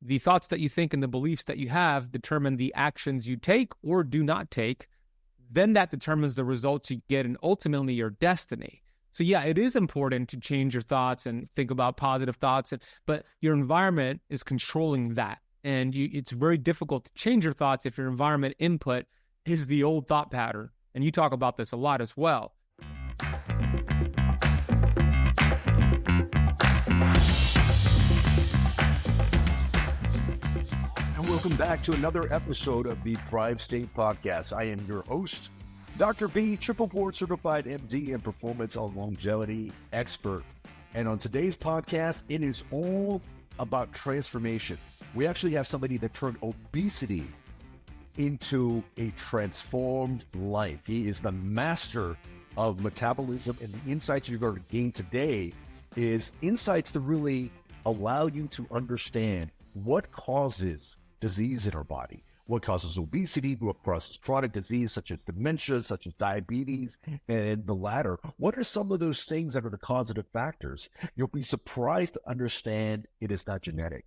the thoughts that you think and the beliefs that you have determine the actions you take or do not take. Then that determines the results you get and ultimately your destiny. So yeah, it is important to change your thoughts and think about positive thoughts, but your environment is controlling that. And it's very difficult to change your thoughts if your environment input is the old thought pattern. And you talk about this a lot as well. And welcome back to another episode of the Thrive State Podcast. I am your host, Dr. B, triple board certified MD and performance and longevity expert. And on today's podcast, it is all about transformation. We actually have somebody that turned obesity into a transformed life. He is the master of metabolism, and the insights you're going to gain today is insights to really allow you to understand what causes disease in our body, what causes obesity, what causes chronic disease such as dementia, such as diabetes, and the latter. What are some of those things that are the causative factors? You'll be surprised to understand it is not genetic.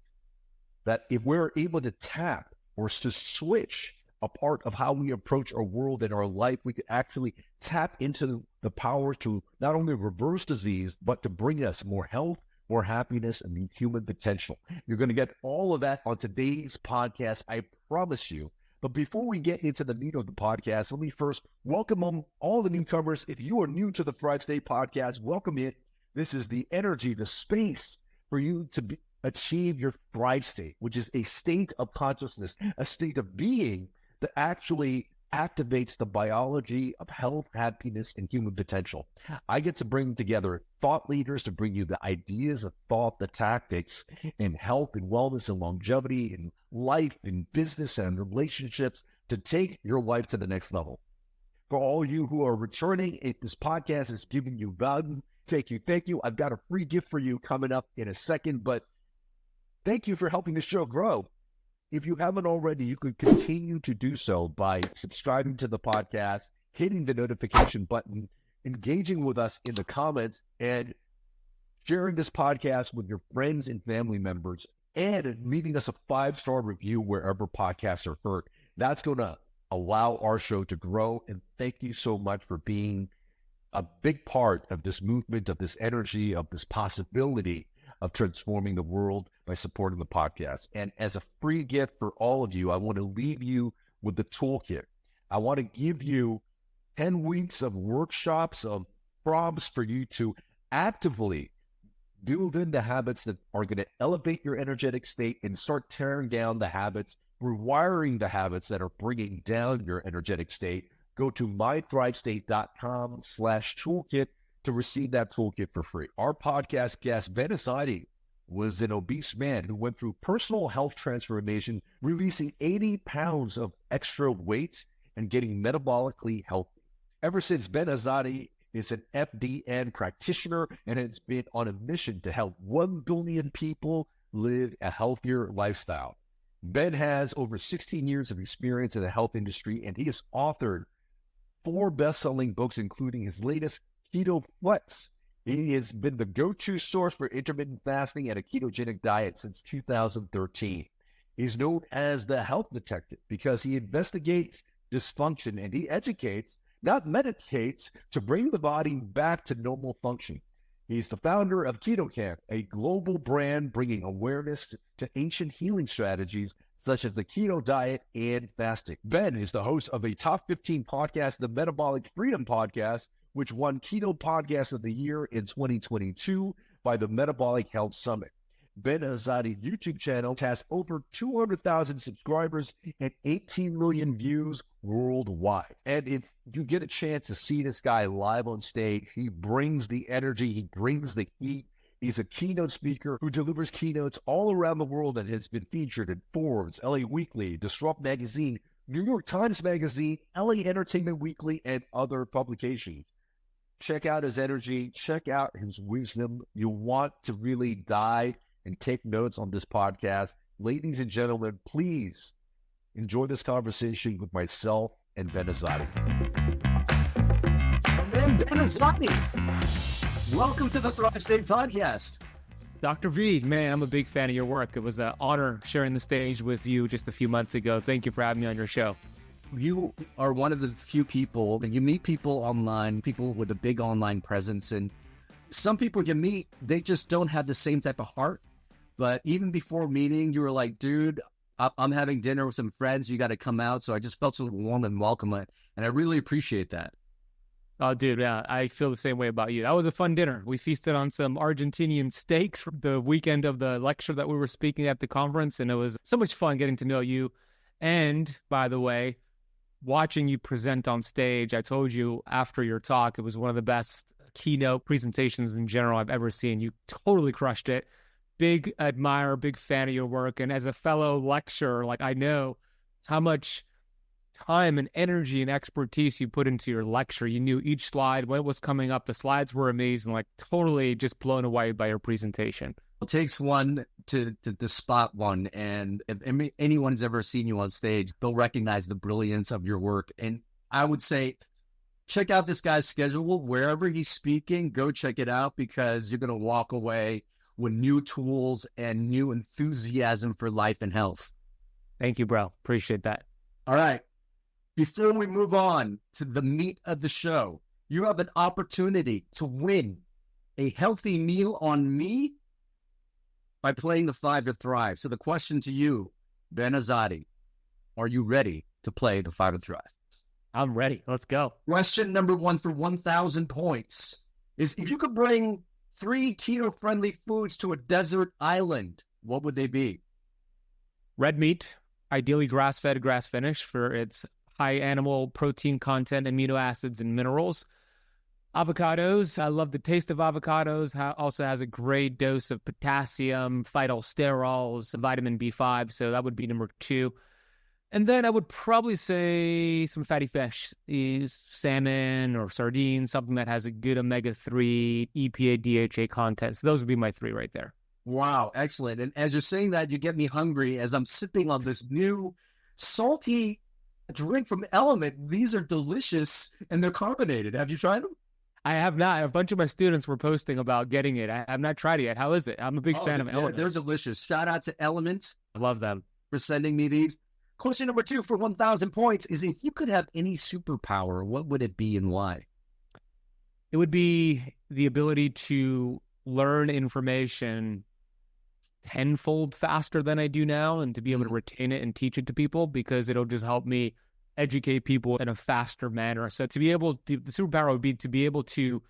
That if we're able to tap or to switch a part of how we approach our world and our life, we could actually tap into the power to not only reverse disease, but to bring us more health, more happiness, and the human potential. You're going to get all of that on today's podcast, I promise you. But before we get into the meat of the podcast, let me first welcome all the newcomers. If you are new to the Thrive State Podcast, welcome in. This is the energy, the space for you to achieve your Thrive State, which is a state of consciousness, a state of being that actually activates the biology of health, happiness, and human potential. I get to bring together thought leaders to bring you the ideas, the thought, the tactics in health and wellness and longevity and life and business and relationships to take your life to the next level. For all you who are returning, if this podcast is giving you value, thank you. I've got a free gift for you coming up in a second, but thank you for helping the show grow. If you haven't already, you could continue to do so by subscribing to the podcast, hitting the notification button, engaging with us in the comments, and sharing this podcast with your friends and family members, and leaving us a 5-star review wherever podcasts are heard. That's going to allow our show to grow. And thank you so much for being a big part of this movement, of this energy, of this possibility of transforming the world by supporting the podcast. And as a free gift for all of you, I want to leave you with the toolkit. I want to give you 10 weeks of workshops, of prompts for you to actively build in the habits that are going to elevate your energetic state and start tearing down the habits, rewiring the habits that are bringing down your energetic state. Go to mythrivestate.com/toolkit to receive that toolkit for free. Our podcast guest, Ben Azadi, was an obese man who went through personal health transformation, releasing 80 pounds of extra weight and getting metabolically healthy. Ever since, Ben Azadi is an FDN practitioner and has been on a mission to help 1 billion people live a healthier lifestyle. Ben has over 16 years of experience in the health industry, and he has authored 4 best-selling books, including his latest, Keto Flex. He has been the go-to source for intermittent fasting and a ketogenic diet since 2013. He's known as the health detective because he investigates dysfunction and he educates, not medicates, to bring the body back to normal function. He's the founder of Keto, a global brand bringing awareness to ancient healing strategies such as the keto diet and fasting. Ben is the host of a top 15 podcast, the Metabolic Freedom Podcast, which won Keto Podcast of the Year in 2022 by the Metabolic Health Summit. Ben Azadi YouTube channel has over 200,000 subscribers and 18 million views worldwide. And if you get a chance to see this guy live on stage, he brings the energy, he brings the heat. He's a keynote speaker who delivers keynotes all around the world and has been featured in Forbes, LA Weekly, Disrupt Magazine, New York Times Magazine, LA Entertainment Weekly, and other publications. Check out his energy, check out his wisdom. You'll want to really dive and take notes on this podcast. Ladies and gentlemen, please enjoy this conversation with myself and Ben Azadi. Ben Azadi, welcome to the Thrive State Podcast. Dr. V, man, I'm a big fan of your work. It was an honor sharing the stage with you just a few months ago. Thank you for having me on your show. You are one of the few people, and you meet people online, people with a big online presence, and some people you meet, they just don't have the same type of heart. But even before meeting, you were like, dude, I'm having dinner with some friends. You got to come out. So I just felt so warm and welcome. And I really appreciate that. Oh, dude, yeah, I feel the same way about you. That was a fun dinner. We feasted on some Argentinian steaks from the weekend of the lecture that we were speaking at the conference, and it was so much fun getting to know you. And, by the way, watching you present on stage, I told you after your talk, it was one of the best keynote presentations in general I've ever seen. You totally crushed it. Big admirer, big fan of your work. And as a fellow lecturer, like I know how much time and energy and expertise you put into your lecture. You knew each slide, when it was coming up. The slides were amazing, like totally just blown away by your presentation. It takes one to spot one. And if anyone's ever seen you on stage, they'll recognize the brilliance of your work. And I would say, check out this guy's schedule. Wherever he's speaking, go check it out, because you're going to walk away with new tools and new enthusiasm for life and health. Thank you, bro. Appreciate that. All right. Before we move on to the meat of the show, you have an opportunity to win a healthy meal on me by playing the 5 to Thrive. So the question to you, Ben Azadi, are you ready to play the 5 to Thrive? I'm ready. Let's go. Question number 1 for 1,000 points is, if you could bring 3 keto-friendly foods to a desert island, what would they be? Red meat, ideally grass-fed, grass-finished for its high animal protein content, amino acids, and minerals. Avocados, I love the taste of avocados. Also has a great dose of potassium, phytosterols, vitamin B5, so that would be number 2. And then I would probably say some fatty fish, salmon or sardines, something that has a good omega-3, EPA, DHA content. So those would be my 3 right there. Wow, excellent. And as you're saying that, you get me hungry as I'm sipping on this new salty drink from Element. These are delicious, and they're carbonated. Have you tried them? I have not. A bunch of my students were posting about getting it. I have not tried it yet. How is it? I'm a big fan of Element. They're delicious. Shout out to Element. I love them. For sending me these. Question number 2 for 1,000 points is, if you could have any superpower, what would it be and why? It would be the ability to learn information tenfold faster than I do now, and to be able to retain it and teach it to people, because it'll just help me educate people in a faster manner. So to be able to, the superpower would be to be able to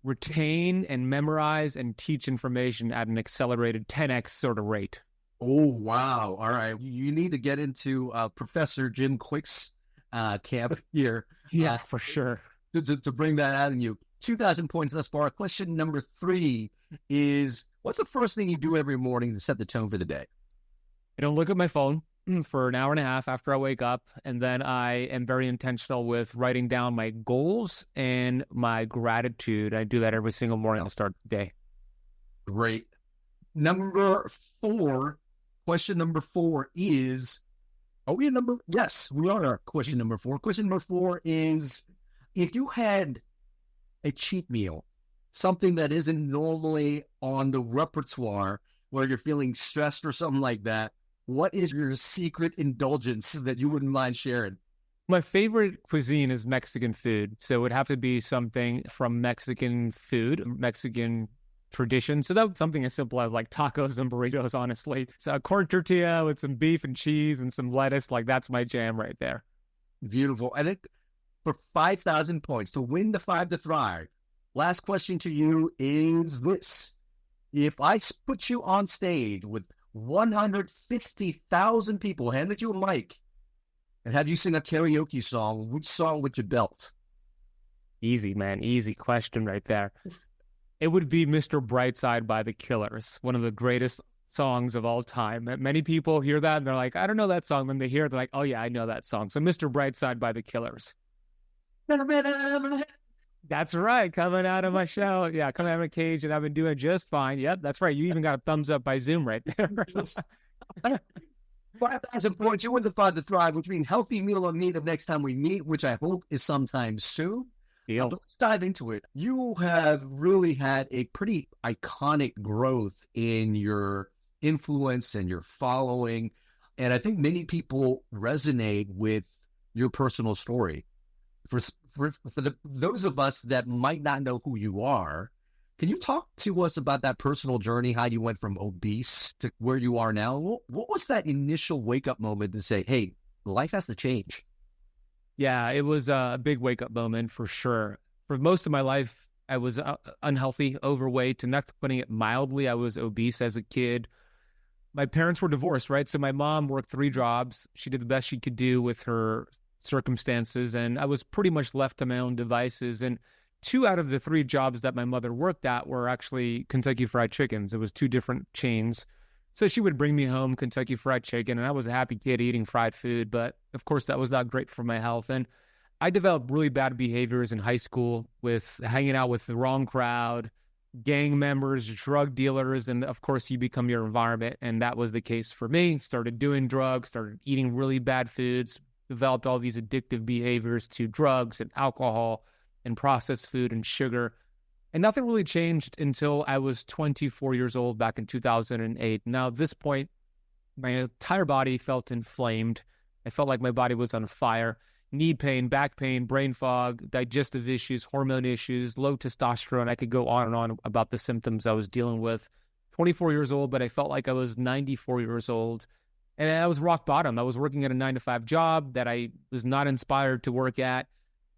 retain and memorize and teach information at an accelerated 10x sort of rate. Oh, wow. All right. You need to get into Professor Jim Quick's camp here. Yeah, for sure. To bring that out in you. 2,000 points thus far. Question number 3 is, what's the first thing you do every morning to set the tone for the day? I don't look at my phone for an hour and a half after I wake up, and then I am very intentional with writing down my goals and my gratitude. I do that every single morning to start the day. Great. Number 4, question number 4 is, yes, we are question number 4. Question number 4 is, if you had a cheat meal, something that isn't normally on the repertoire, where you're feeling stressed or something like that, what is your secret indulgence that you wouldn't mind sharing? My favorite cuisine is Mexican food. So it would have to be something from Mexican food, Mexican tradition. So that's something as simple as like tacos and burritos, honestly. So a corn tortilla with some beef and cheese and some lettuce, like that's my jam right there. Beautiful. And for 5,000 points to win the 5 to Thrive, last question to you is this. If I put you on stage with 150,000 people, handed you a mic, and have you sing a karaoke song, which song would you belt? Easy, man. Easy question right there. It would be Mr. Brightside by the Killers, one of the greatest songs of all time. Many people hear that and they're like, I don't know that song. When they hear it, they're like, oh yeah, I know that song. So Mr. Brightside by the Killers. That's right. Coming out of my show. Yeah, coming out of my cage, and I've been doing just fine. Yep, that's right. You even got a thumbs up by Zoom right there. 5,000 points. You win the 5 to Thrive, which means healthy meal on me the next time we meet, which I hope is sometime soon. Deal. But let's dive into it. You have really had a pretty iconic growth in your influence and your following. And I think many people resonate with your personal story. For those of us that might not know who you are, can you talk to us about that personal journey, how you went from obese to where you are now? What was that initial wake-up moment to say, hey, life has to change? Yeah, it was a big wake-up moment for sure. For most of my life, I was unhealthy, overweight, and that's putting it mildly. I was obese as a kid. My parents were divorced, right? So my mom worked 3 jobs. She did the best she could do with her circumstances, and I was pretty much left to my own devices. And 2 out of the 3 jobs that my mother worked at were actually Kentucky Fried Chickens. It was 2 different chains. So she would bring me home Kentucky Fried Chicken, and I was a happy kid eating fried food. But of course, that was not great for my health. And I developed really bad behaviors in high school with hanging out with the wrong crowd, gang members, drug dealers, and of course, you become your environment. And that was the case for me. Started doing drugs, started eating really bad foods, developed all these addictive behaviors to drugs and alcohol and processed food and sugar. And nothing really changed until I was 24 years old back in 2008. Now, at this point, my entire body felt inflamed. I felt like my body was on fire. Knee pain, back pain, brain fog, digestive issues, hormone issues, low testosterone. I could go on and on about the symptoms I was dealing with. 24 years old, but I felt like I was 94 years old. And I was rock bottom. I was working at a 9-to-5 job that I was not inspired to work at.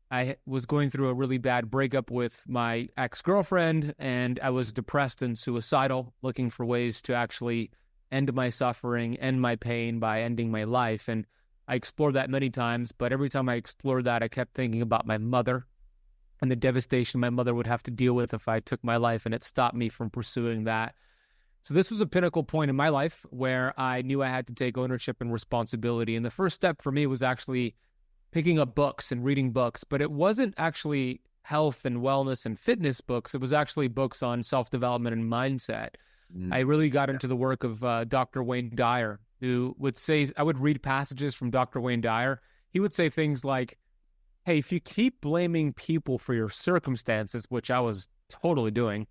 I was going through a really bad breakup with my ex-girlfriend, and I was depressed and suicidal, looking for ways to actually end my suffering, end my pain by ending my life. And I explored that many times, but every time I explored that, I kept thinking about my mother and the devastation my mother would have to deal with if I took my life, and it stopped me from pursuing that. So this was a pinnacle point in my life where I knew I had to take ownership and responsibility. And the first step for me was actually picking up books and reading books, but it wasn't actually health and wellness and fitness books. It was actually books on self-development and mindset. I really got into the work of Dr. Wayne Dyer, who would say, I would read passages from Dr. Wayne Dyer. He would say things like, hey, if you keep blaming people for your circumstances, which I was totally doing,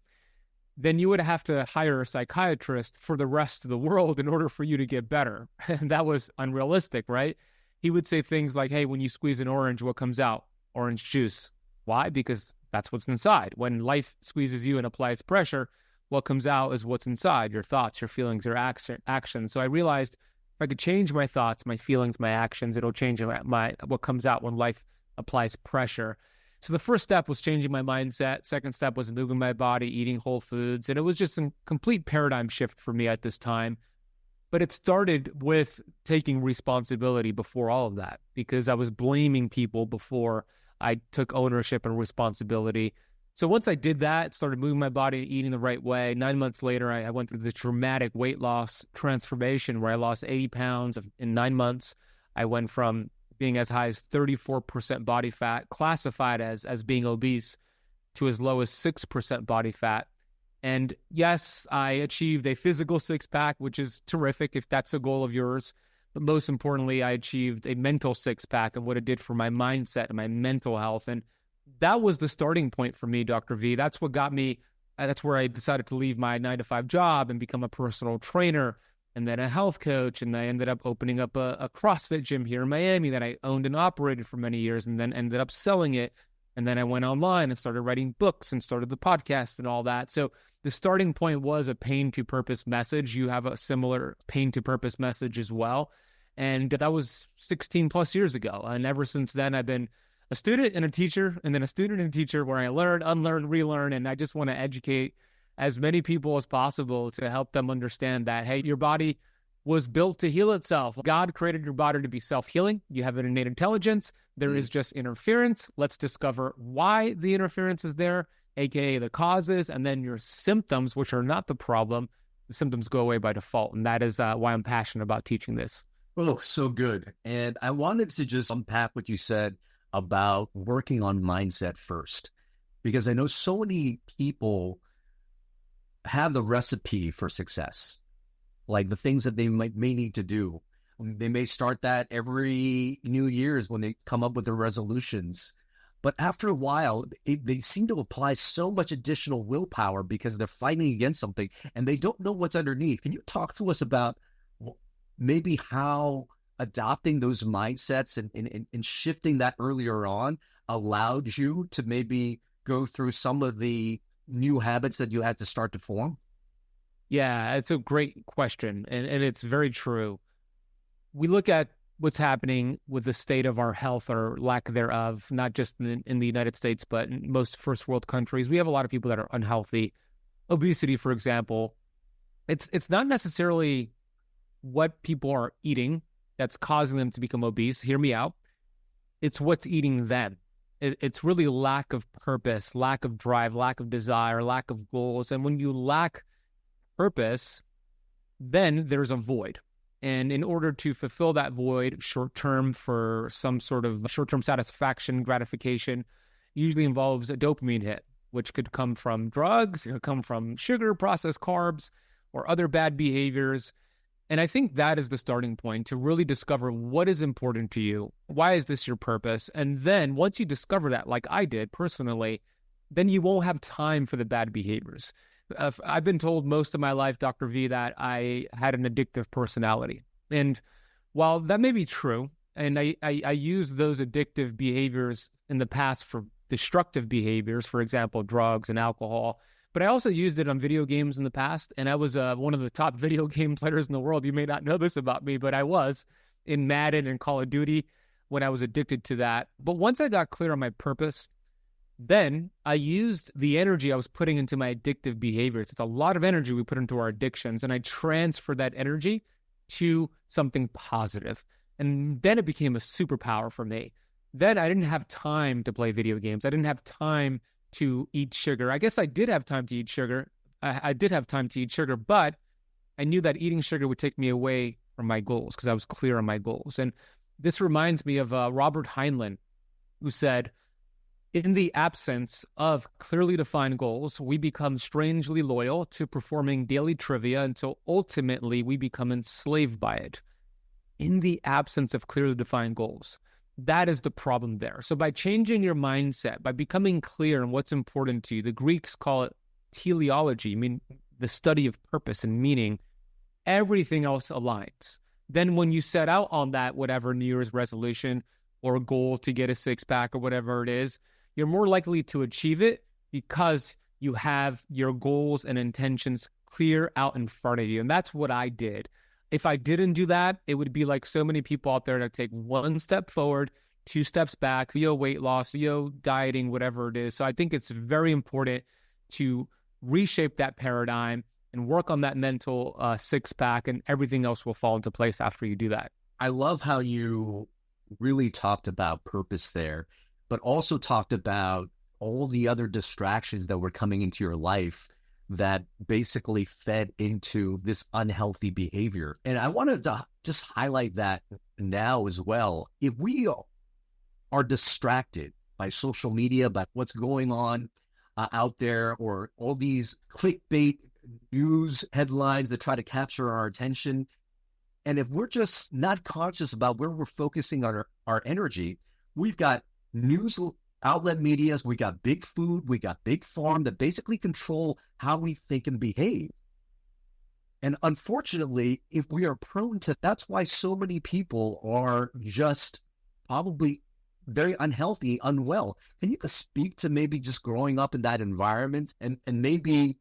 then you would have to hire a psychiatrist for the rest of the world in order for you to get better. And that was unrealistic, right? He would say things like, hey, when you squeeze an orange, what comes out? Orange juice. Why? Because that's what's inside. When life squeezes you and applies pressure, what comes out is what's inside, your thoughts, your feelings, your actions. So I realized if I could change my thoughts, my feelings, my actions, it'll change what comes out when life applies pressure. So the first step was changing my mindset. Second step was moving my body, eating whole foods. And it was just a complete paradigm shift for me at this time. But it started with taking responsibility before all of that, because I was blaming people before I took ownership and responsibility. So once I did that, started moving my body, eating the right way, 9 months later, I went through this dramatic weight loss transformation where I lost 80 pounds in 9 months. I went from being as high as 34% body fat, classified as being obese, to as low as 6% body fat. And yes, I achieved a physical six-pack, which is terrific if that's a goal of yours. But most importantly, I achieved a mental six-pack and what it did for my mindset and my mental health. And that was the starting point for me, Dr. V. That's what got me, that's where I decided to leave my 9-to-5 job and become a personal trainer and then a health coach. And I ended up opening up a CrossFit gym here in Miami that I owned and operated for many years, and then ended up selling it. And then I went online and started writing books and started the podcast and all that. So the starting point was a pain to purpose message. You have a similar pain to purpose message as well. And that was 16 plus years ago. And ever since then, I've been a student and a teacher, and then a student and a teacher, where I learn, unlearn, relearn. And I just want to educate as many people as possible to help them understand that, hey, your body was built to heal itself. God created your body to be self-healing. You have an innate intelligence. There is just interference. Let's discover why the interference is there, aka the causes, and then your symptoms, which are not the problem. The symptoms go away by default. And that is why I'm passionate about teaching this. Oh, so good. And I wanted to just unpack what you said about working on mindset first, because I know so many people have the recipe for success, like the things that they may need to do. They may start that every New Year's when they come up with their resolutions. But after a while, they seem to apply so much additional willpower because they're fighting against something and they don't know what's underneath. Can you talk to us about maybe how adopting those mindsets and shifting that earlier on allowed you to maybe go through some of the new habits that you had to start to form? Yeah, it's a great question. And it's very true. We look at what's happening with the state of our health or lack thereof, not just in the United States, but in most first world countries. We have a lot of people that are unhealthy. Obesity, for example, it's not necessarily what people are eating that's causing them to become obese. Hear me out. It's what's eating them. It's really lack of purpose, lack of drive, lack of desire, lack of goals. And when you lack purpose, then there's a void. And in order to fulfill that void short-term for some sort of short-term satisfaction, gratification, usually involves a dopamine hit, which could come from drugs, it could come from sugar, processed carbs, or other bad behaviors. And I think that is the starting point to really discover what is important to you. Why is this your purpose? And then once you discover that, like I did personally, then you won't have time for the bad behaviors. I've been told most of my life, Dr. V, that I had an addictive personality. And while that may be true, and I used those addictive behaviors in the past for destructive behaviors, for example, drugs and alcohol, but I also used it on video games in the past. And I was one of the top video game players in the world. You may not know this about me, but I was in Madden and Call of Duty when I was addicted to that. But once I got clear on my purpose, then I used the energy I was putting into my addictive behaviors. It's a lot of energy we put into our addictions, and I transferred that energy to something positive. And then it became a superpower for me. Then I didn't have time to play video games. I didn't have time to eat sugar. I guess I did have time to eat sugar. I did have time to eat sugar, but I knew that eating sugar would take me away from my goals because I was clear on my goals. And this reminds me of Robert Heinlein, who said, in the absence of clearly defined goals, we become strangely loyal to performing daily trivia until ultimately we become enslaved by it. In the absence of clearly defined goals, that is the problem there. So by changing your mindset, by becoming clear on what's important to you, the Greeks call it teleology, I mean, the study of purpose and meaning, everything else aligns. Then when you set out on that, whatever New Year's resolution or goal to get a six-pack or whatever it is, you're more likely to achieve it because you have your goals and intentions clear out in front of you. And that's what I did. If I didn't do that, it would be like so many people out there that take one step forward, two steps back, weight loss, dieting, whatever it is. So I think it's very important to reshape that paradigm and work on that mental six-pack, and everything else will fall into place after you do that. I love how you really talked about purpose there, but also talked about all the other distractions that were coming into your life that basically fed into this unhealthy behavior. And I wanted to just highlight that now as well. If we are distracted by social media, by what's going on out there, or all these clickbait news headlines that try to capture our attention, and if we're just not conscious about where we're focusing on our energy, we've got news outlet medias, we got big food, we got big farm that basically control how we think and behave. And unfortunately, if we are prone to, that's why so many people are just probably very unhealthy, unwell. Can you just speak to maybe just growing up in that environment, and maybe,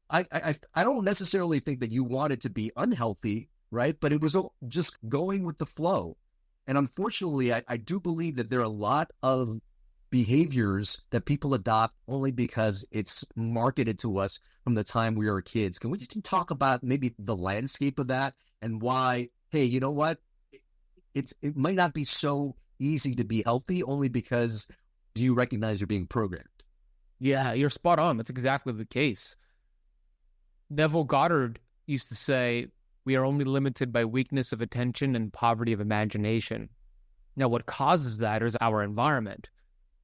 I don't necessarily think that you wanted to be unhealthy, right? But it was just going with the flow. And unfortunately, I do believe that there are a lot of behaviors that people adopt only because it's marketed to us from the time we were kids. Can we just talk about maybe the landscape of that and why, hey, you know what? It might not be so easy to be healthy only because do you recognize you're being programmed? Yeah, you're spot on. That's exactly the case. Neville Goddard used to say, we are only limited by weakness of attention and poverty of imagination. Now, what causes that is our environment.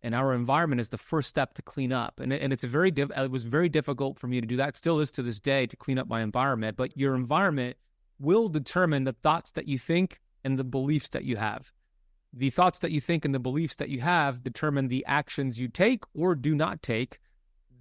And our environment is the first step to clean up. And it was very difficult for me to do that. It still is to this day, to clean up my environment. But your environment will determine the thoughts that you think and the beliefs that you have. the thoughts that you think and the beliefs that you have determine the actions you take or do not take.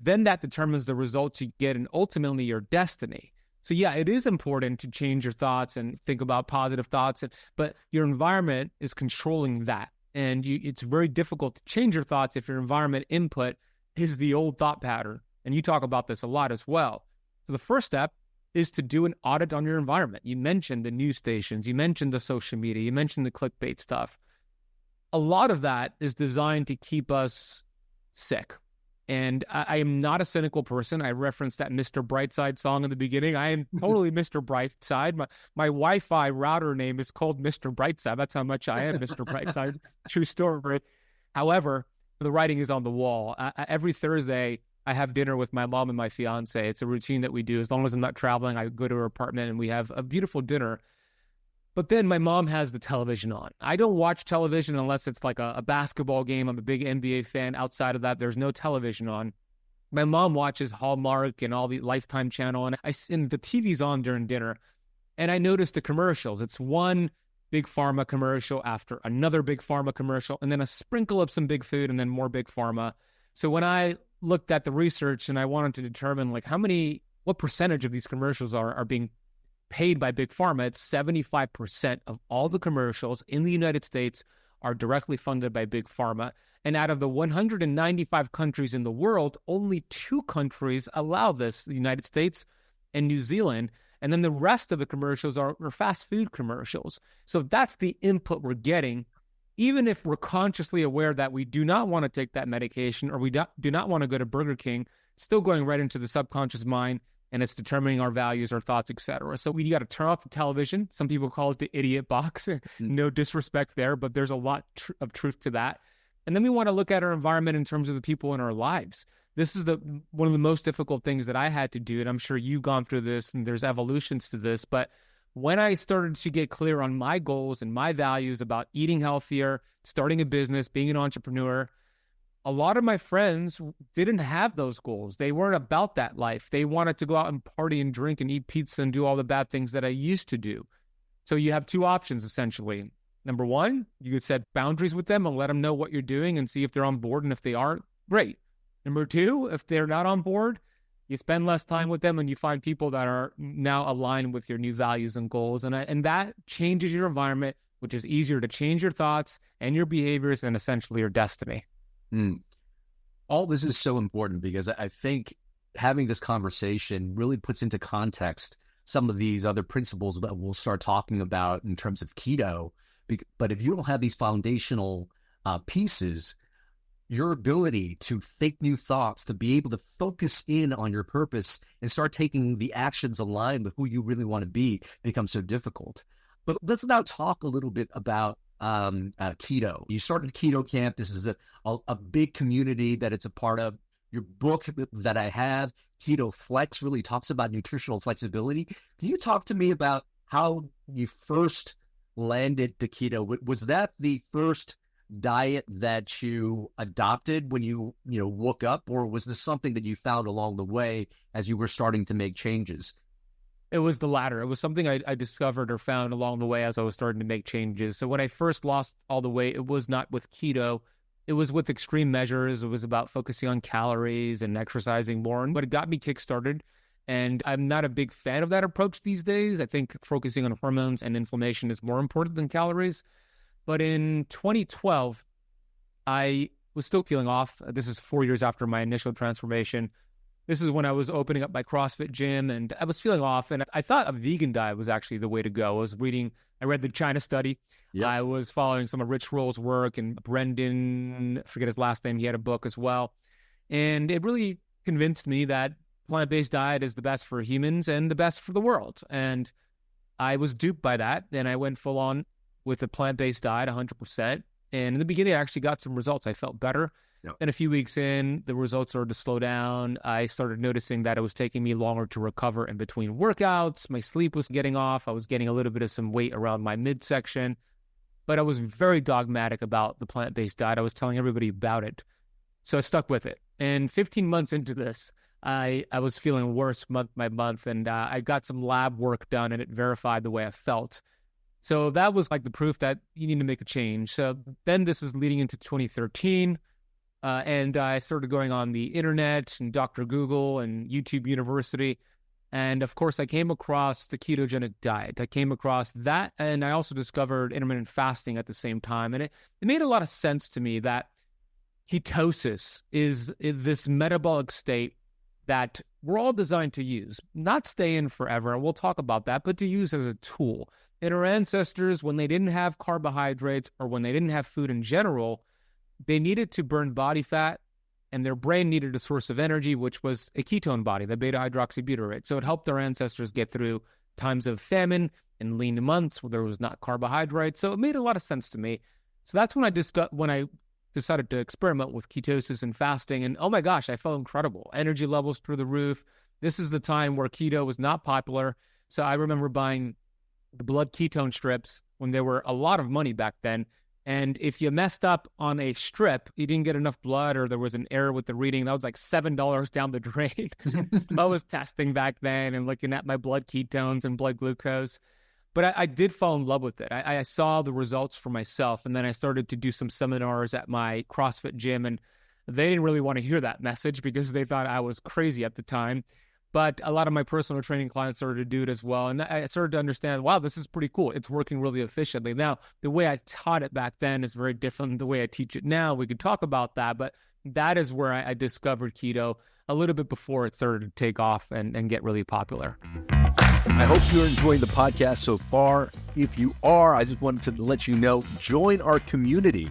Then that determines the results you get and ultimately your destiny. So yeah, it is important to change your thoughts and think about positive thoughts, but your environment is controlling that. And it's very difficult to change your thoughts if your environment input is the old thought pattern. And you talk about this a lot as well. So the first step is to do an audit on your environment. You mentioned the news stations, you mentioned the social media, you mentioned the clickbait stuff. A lot of that is designed to keep us sick. And I am not a cynical person. I referenced that Mr. Brightside song in the beginning. I am totally Mr. Brightside. My Wi-Fi router name is called Mr. Brightside. That's how much I am Mr. Brightside. True story. However, the writing is on the wall. Every Thursday, I have dinner with my mom and my fiance. It's a routine that we do. As long as I'm not traveling, I go to her apartment and we have a beautiful dinner. But then my mom has the television on. I don't watch television unless it's like a basketball game. I'm a big NBA fan. Outside of that, there's no television on. My mom watches Hallmark and all the Lifetime channel, and the TV's on during dinner. And I noticed the commercials. It's one big pharma commercial after another big pharma commercial, and then a sprinkle of some big food and then more big pharma. So when I looked at the research and I wanted to determine like what percentage of these commercials are being paid by big pharma, it's 75% of all the commercials in the United States are directly funded by big pharma. And out of the 195 countries in the world, only 2 countries allow this, the United States and New Zealand. And then the rest of the commercials are fast food commercials. So that's the input we're getting. Even if we're consciously aware that we do not want to take that medication or we do not want to go to Burger King, it's still going right into the subconscious mind, and it's determining our values, our thoughts, etc. So we got to turn off the television. Some people call it the idiot box. No disrespect there, but there's a lot of truth to that. And then we want to look at our environment in terms of the people in our lives. This is one of the most difficult things that I had to do, and I'm sure you've gone through this, and there's evolutions to this. But when I started to get clear on my goals and my values about eating healthier, starting a business, being an entrepreneur, a lot of my friends didn't have those goals. They weren't about that life. They wanted to go out and party and drink and eat pizza and do all the bad things that I used to do. So you have 2 options, essentially. Number 1, you could set boundaries with them and let them know what you're doing and see if they're on board. And if they aren't, great. Number 2, if they're not on board, you spend less time with them and you find people that are now aligned with your new values and goals. And that changes your environment, which is easier to change your thoughts and your behaviors and essentially your destiny. All this is so important because I think having this conversation really puts into context some of these other principles that we'll start talking about in terms of keto. But if you don't have these foundational pieces, your ability to think new thoughts, to be able to focus in on your purpose and start taking the actions aligned with who you really want to be becomes so difficult. But let's now talk a little bit about keto. You started Keto Camp. This is a big community that it's a part of. Your book that I have, Keto Flex, really talks about nutritional flexibility. Can you talk to me about how you first landed to keto? Was that the first diet that you adopted when you woke up, or was this something that you found along the way as you were starting to make changes? It was the latter. It was something I discovered or found along the way as I was starting to make changes. So when I first lost all the weight, it was not with keto. It was with extreme measures. It was about focusing on calories and exercising more. But it got me kickstarted. And I'm not a big fan of that approach these days. I think focusing on hormones and inflammation is more important than calories. But in 2012, I was still feeling off. This is 4 years after my initial transformation. This is when I was opening up my CrossFit gym and I was feeling off. And I thought a vegan diet was actually the way to go. I read the China study. Yep. I was following some of Rich Roll's work, and Brendan, I forget his last name, he had a book as well. And it really convinced me that plant-based diet is the best for humans and the best for the world. And I was duped by that. And I went full on with a plant-based diet, 100%. And in the beginning, I actually got some results. I felt better. Yep. Then a few weeks in, the results started to slow down. I started noticing that it was taking me longer to recover in between workouts. My sleep was getting off. I was getting a little bit of some weight around my midsection. But I was very dogmatic about the plant-based diet. I was telling everybody about it. So I stuck with it. And 15 months into this, I was feeling worse month by month. And I got some lab work done, and it verified the way I felt. So that was like the proof that you need to make a change. So then this is leading into 2013. And I started going on the internet and Dr. Google and YouTube University. And of course, I came across the ketogenic diet. I came across that. And I also discovered intermittent fasting at the same time. And it made a lot of sense to me that ketosis is this metabolic state that we're all designed to use, not stay in forever. And we'll talk about that, but to use as a tool. And our ancestors, when they didn't have carbohydrates or when they didn't have food in general, they needed to burn body fat, and their brain needed a source of energy, which was a ketone body, the beta-hydroxybutyrate. So it helped their ancestors get through times of famine and lean months where there was not carbohydrates. So it made a lot of sense to me. So that's when I decided to experiment with ketosis and fasting. And oh my gosh, I felt incredible. Energy levels through the roof. This is the time where keto was not popular. So I remember buying the blood ketone strips when there were a lot of money back then. And if you messed up on a strip, you didn't get enough blood or there was an error with the reading, that was like $7 down the drain. So I was testing back then and looking at my blood ketones and blood glucose. But I did fall in love with it. I saw the results for myself. And then I started to do some seminars at my CrossFit gym. And they didn't really want to hear that message because they thought I was crazy at the time. But a lot of my personal training clients started to do it as well. And I started to understand, wow, this is pretty cool. It's working really efficiently. Now, the way I taught it back then is very different than the way I teach it now. We could talk about that, but that is where I discovered keto a little bit before it started to take off and get really popular. I hope you're enjoying the podcast so far. If you are, I just wanted to let you know, join our community.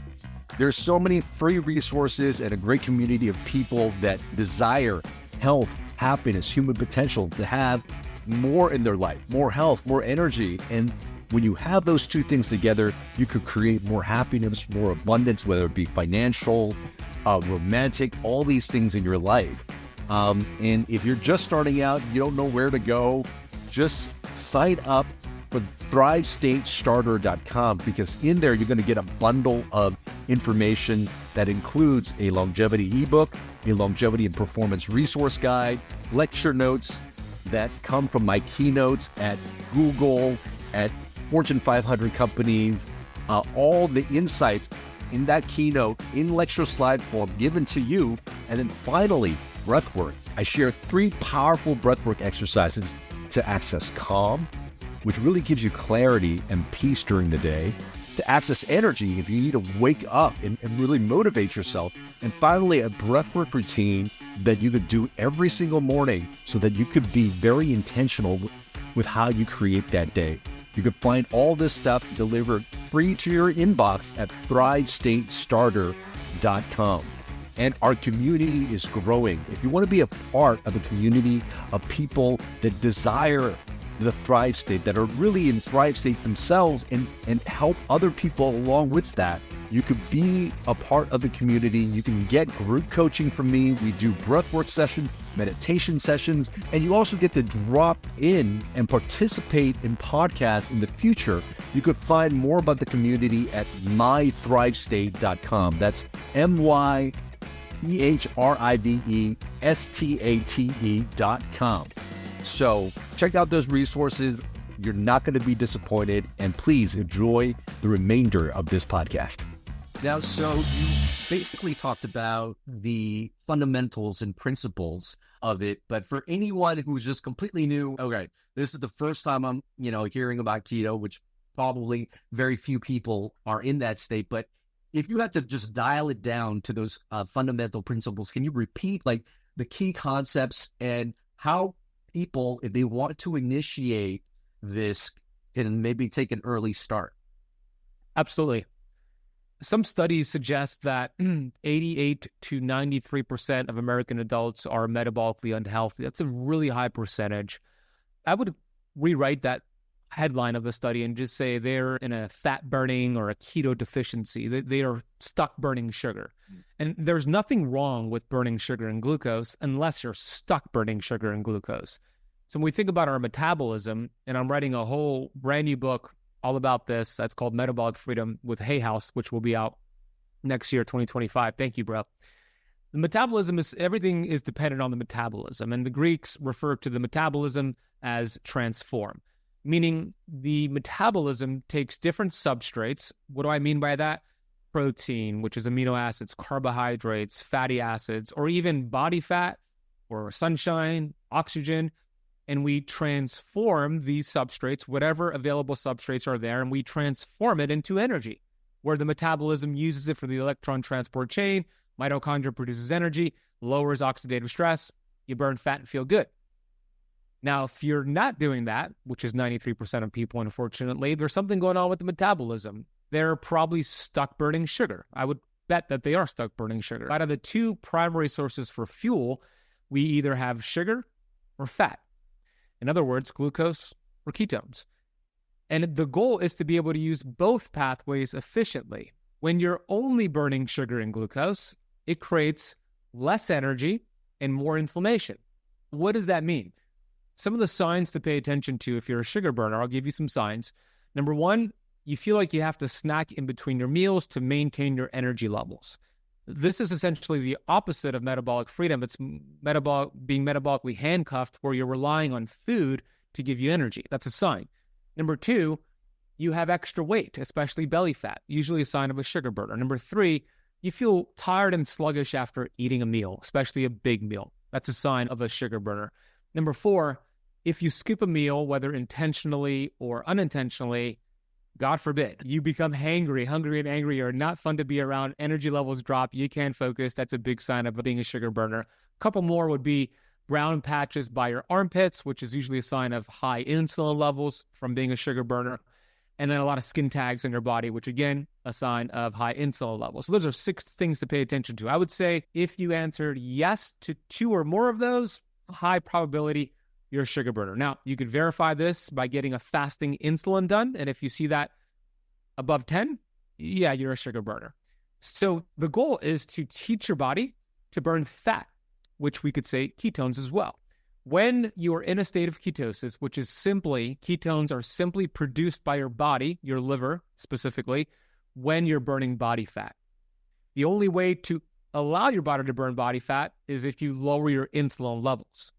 There's so many free resources and a great community of people that desire health, happiness, human potential, to have more in their life, more health, more energy. And when you have those two things together, you could create more happiness, more abundance, whether it be financial, romantic, all these things in your life. And if you're just starting out, you don't know where to go, just sign up for thrivestatestarter.com, because in there you're going to get a bundle of information that includes a longevity ebook, a longevity and performance resource guide, lecture notes that come from my keynotes at Google, at Fortune 500 companies, all the insights in that keynote in lecture slide form given to you. And then finally, breathwork. I share 3 powerful breathwork exercises to access calm, which really gives you clarity and peace during the day, to access energy if you need to wake up and really motivate yourself, and finally a breathwork routine that you could do every single morning so that you could be very intentional with how you create that day. You could find all this stuff delivered free to your inbox at thrivestatestarter.com. And our community is growing. If you want to be a part of a community of people that desire the Thrive State, that are really in Thrive State themselves and help other people along with that, you could be a part of the community. You can get group coaching from me. We do breathwork sessions, meditation sessions, and you also get to drop in and participate in podcasts in the future. You could find more about the community at mythrivestate.com. That's mythrivestate.com. So check out those resources. You're not going to be disappointed. And please enjoy the remainder of this podcast. Now, so you basically talked about the fundamentals and principles of it, but for anyone who's just completely new, okay, this is the first time I'm, hearing about keto, which probably very few people are in that state. But if you had to just dial it down to those fundamental principles, can you repeat like the key concepts and how people, if they want to initiate this, can maybe take an early start? Absolutely. Some studies suggest that 88 to 93% of American adults are metabolically unhealthy. That's a really high percentage. I would rewrite that headline of the study and just say they're in a fat burning or a keto deficiency. They are stuck burning sugar. And there's nothing wrong with burning sugar and glucose unless you're stuck burning sugar and glucose. So when we think about our metabolism, and I'm writing a whole brand new book all about this, that's called Metabolic Freedom with Hay House, which will be out next year, 2025. Thank you, bro. The metabolism is, everything is dependent on the metabolism. And the Greeks refer to the metabolism as transform. meaning the metabolism takes different substrates. What do I mean by that? Protein, which is amino acids, carbohydrates, fatty acids, or even body fat or sunshine, oxygen, and we transform these substrates, whatever available substrates are there, and we transform it into energy, where the metabolism uses it for the electron transport chain. Mitochondria produces energy, lowers oxidative stress, you burn fat and feel good. Now, if you're not doing that, which is 93% of people, unfortunately, there's something going on with the metabolism. They're probably stuck burning sugar. I would bet that they are stuck burning sugar. Out of the two primary sources for fuel, we either have sugar or fat. In other words, glucose or ketones. And the goal is to be able to use both pathways efficiently. When you're only burning sugar and glucose, it creates less energy and more inflammation. What does that mean? Some of the signs to pay attention to if you're a sugar burner, I'll give you some signs. Number one, you feel like you have to snack in between your meals to maintain your energy levels. This is essentially the opposite of metabolic freedom. It's being metabolically handcuffed, where you're relying on food to give you energy. That's a sign. Number two, you have extra weight, especially belly fat, usually a sign of a sugar burner. Number three, you feel tired and sluggish after eating a meal, especially a big meal. That's a sign of a sugar burner. Number four, if you skip a meal, whether intentionally or unintentionally, God forbid, you become hungry and angry, or not fun to be around, energy levels drop, you can't focus. That's a big sign of being a sugar burner. A couple more would be brown patches by your armpits, which is usually a sign of high insulin levels from being a sugar burner. And then a lot of skin tags in your body, which again, a sign of high insulin levels. So those are 6 things to pay attention to. I would say if you answered yes to 2 or more of those, high probability you're a sugar burner. Now, you could verify this by getting a fasting insulin done. And if you see that above 10, yeah, you're a sugar burner. So the goal is to teach your body to burn fat, which we could say ketones as well. When you are in a state of ketosis, which is simply, ketones are simply produced by your body, your liver specifically, when you're burning body fat. The only way to allow your body to burn body fat is if you lower your insulin levels.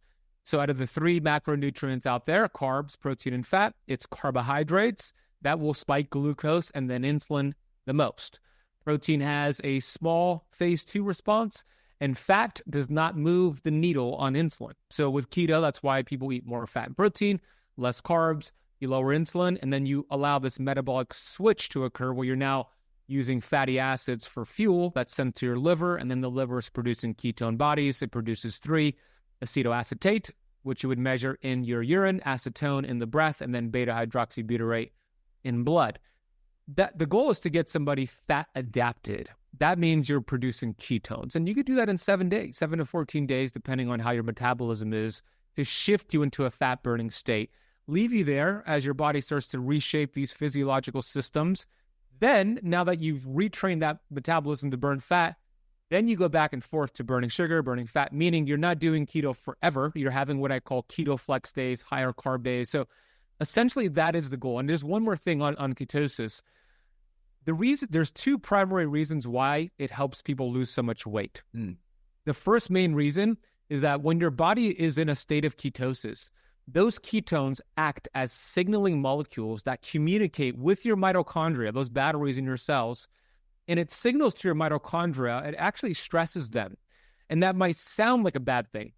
So out of the 3 macronutrients out there, carbs, protein, and fat, it's carbohydrates that will spike glucose and then insulin the most. Protein has a small phase 2 response, and fat does not move the needle on insulin. So with keto, that's why people eat more fat and protein, less carbs, you lower insulin, and then you allow this metabolic switch to occur where you're now using fatty acids for fuel that's sent to your liver, and then the liver is producing ketone bodies. It produces 3 acetoacetate, which you would measure in your urine, acetone in the breath, and then beta-hydroxybutyrate in blood. The goal is to get somebody fat adapted. That means you're producing ketones. And you could do that in 7 days, 7 to 14 days, depending on how your metabolism is, to shift you into a fat burning state. Leave you there as your body starts to reshape these physiological systems. Then, now that you've retrained that metabolism to burn fat, then you go back and forth to burning sugar, burning fat, meaning you're not doing keto forever. You're having what I call keto flex days, higher carb days. So essentially that is the goal. And there's one more thing on ketosis. There's 2 primary reasons why it helps people lose so much weight. The first main reason is that when your body is in a state of ketosis, those ketones act as signaling molecules that communicate with your mitochondria, those batteries in your cells, and it signals to your mitochondria. It actually stresses them. And that might sound like a bad thing,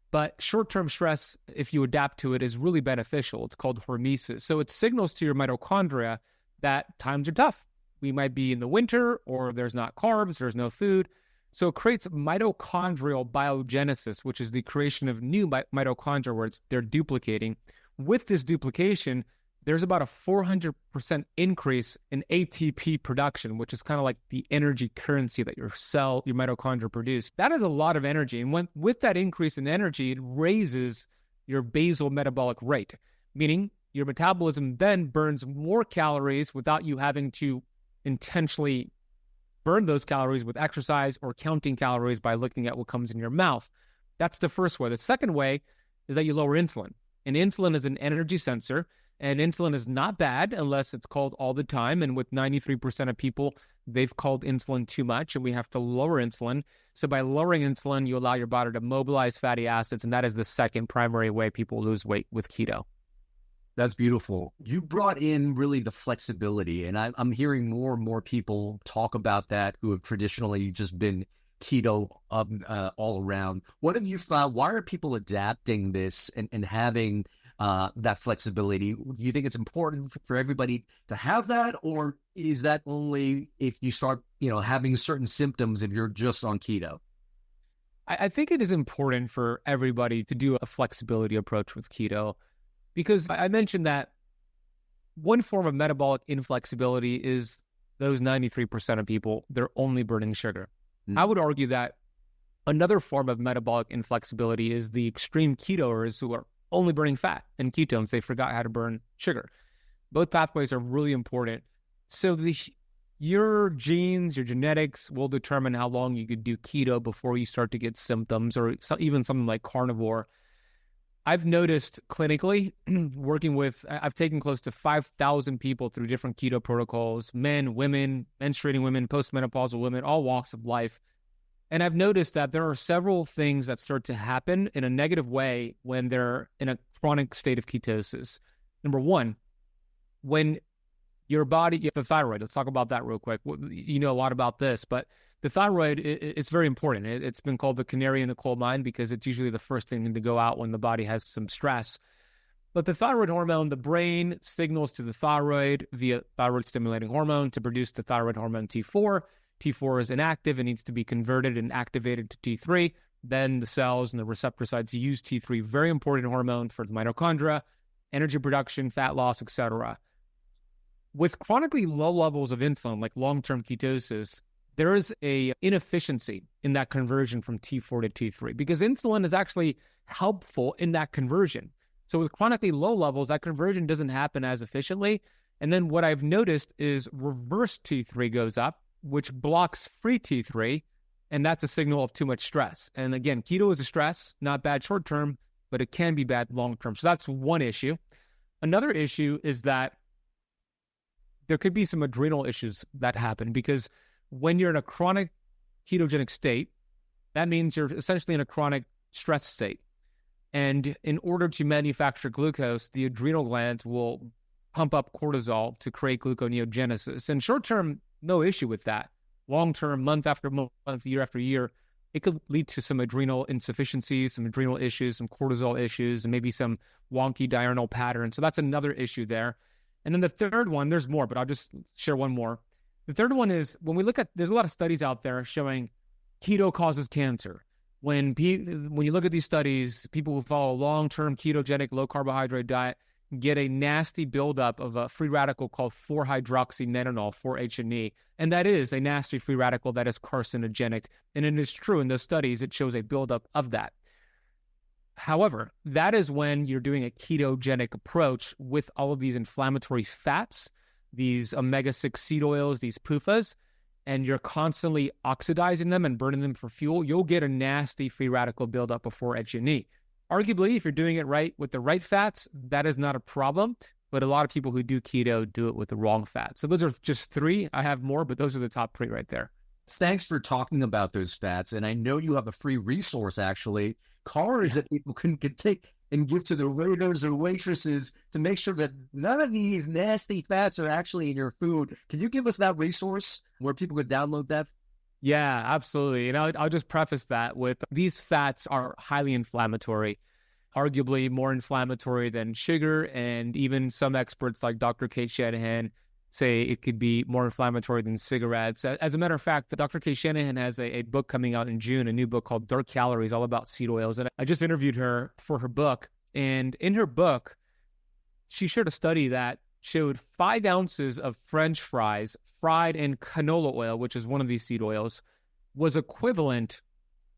but short-term stress, if you adapt to it, is really beneficial. It's called hormesis. So it signals to your mitochondria that times are tough. We might be in the winter, or there's not carbs, there's no food. So it creates mitochondrial biogenesis, which is the creation of new mitochondria where they're duplicating. With this duplication, there's about a 400% increase in ATP production, which is kind of like the energy currency that your mitochondria produce. That is a lot of energy. And with that increase in energy, it raises your basal metabolic rate, meaning your metabolism then burns more calories without you having to intentionally burn those calories with exercise or counting calories by looking at what comes in your mouth. That's the first way. The second way is that you lower insulin. And insulin is an energy sensor. And insulin is not bad unless it's called all the time. And with 93% of people, they've called insulin too much, and we have to lower insulin. So by lowering insulin, you allow your body to mobilize fatty acids, and that is the second primary way people lose weight with keto. That's beautiful. You brought in really the flexibility, and I'm hearing more and more people talk about that who have traditionally just been keto all around. What have you found? Why are people adapting this and having that flexibility? Do you think it's important for everybody to have that, or is that only if you start, having certain symptoms if you're just on keto? I think it is important for everybody to do a flexibility approach with keto, because I mentioned that one form of metabolic inflexibility is those 93% of people, they're only burning sugar. I would argue that another form of metabolic inflexibility is the extreme ketoers who are only burning fat and ketones. They forgot how to burn sugar. Both pathways are really important. So your genes, your genetics will determine how long you could do keto before you start to get symptoms, or even something like carnivore. I've noticed clinically I've taken close to 5,000 people through different keto protocols, men, women, menstruating women, postmenopausal women, all walks of life. And I've noticed that there are several things that start to happen in a negative way when they're in a chronic state of ketosis. Number one, when your body, the thyroid, let's talk about that real quick. You know a lot about this, but the thyroid is very important. It's been called the canary in the coal mine because it's usually the first thing to go out when the body has some stress. But the thyroid hormone, the brain signals to the thyroid via thyroid stimulating hormone to produce the thyroid hormone T4. T4 is inactive and needs to be converted and activated to T3. Then the cells and the receptor sites use T3, very important hormone for the mitochondria, energy production, fat loss, etc. With chronically low levels of insulin, like long-term ketosis, there is a inefficiency in that conversion from T4 to T3 because insulin is actually helpful in that conversion. So with chronically low levels, that conversion doesn't happen as efficiently. And then what I've noticed is reverse T3 goes up, which blocks free T3, and that's a signal of too much stress. And again, keto is a stress, not bad short-term, but it can be bad long-term. So that's one issue. Another issue is that there could be some adrenal issues that happen because when you're in a chronic ketogenic state, that means you're essentially in a chronic stress state. And in order to manufacture glucose, the adrenal glands will pump up cortisol to create gluconeogenesis. And short-term, no issue with that. Long-term, month after month, year after year, it could lead to some adrenal insufficiencies, some adrenal issues, some cortisol issues, and maybe some wonky diurnal patterns. So that's another issue there. And then the third one, there's more, but I'll just share one more. The third one is when we look at, there's a lot of studies out there showing keto causes cancer. When you look at these studies, people who follow a long-term ketogenic, low-carbohydrate diet get a nasty buildup of a free radical called 4-hydroxynonenal, 4-HNE. And that is a nasty free radical that is carcinogenic. And it is true in those studies, it shows a buildup of that. However, that is when you're doing a ketogenic approach with all of these inflammatory fats, these omega-6 seed oils, these PUFAs, and you're constantly oxidizing them and burning them for fuel, you'll get a nasty free radical buildup of 4-HNE. Arguably, if you're doing it right with the right fats, that is not a problem. But a lot of people who do keto do it with the wrong fats. So those are just three. I have more, but those are the top three right there. Thanks for talking about those fats. And I know you have a free resource, actually, cards that people can take and give to their waiters or waitresses to make sure that none of these nasty fats are actually in your food. Can you give us that resource where people could download that? Yeah, absolutely. And I'll just preface that with these fats are highly inflammatory, arguably more inflammatory than sugar. And even some experts like Dr. Kate Shanahan say it could be more inflammatory than cigarettes. As a matter of fact, Dr. Kate Shanahan has a book coming out in June, a new book called Dark Calories, all about seed oils. And I just interviewed her for her book. And in her book, she shared a study that showed 5 ounces of French fries fried in canola oil, which is one of these seed oils, was equivalent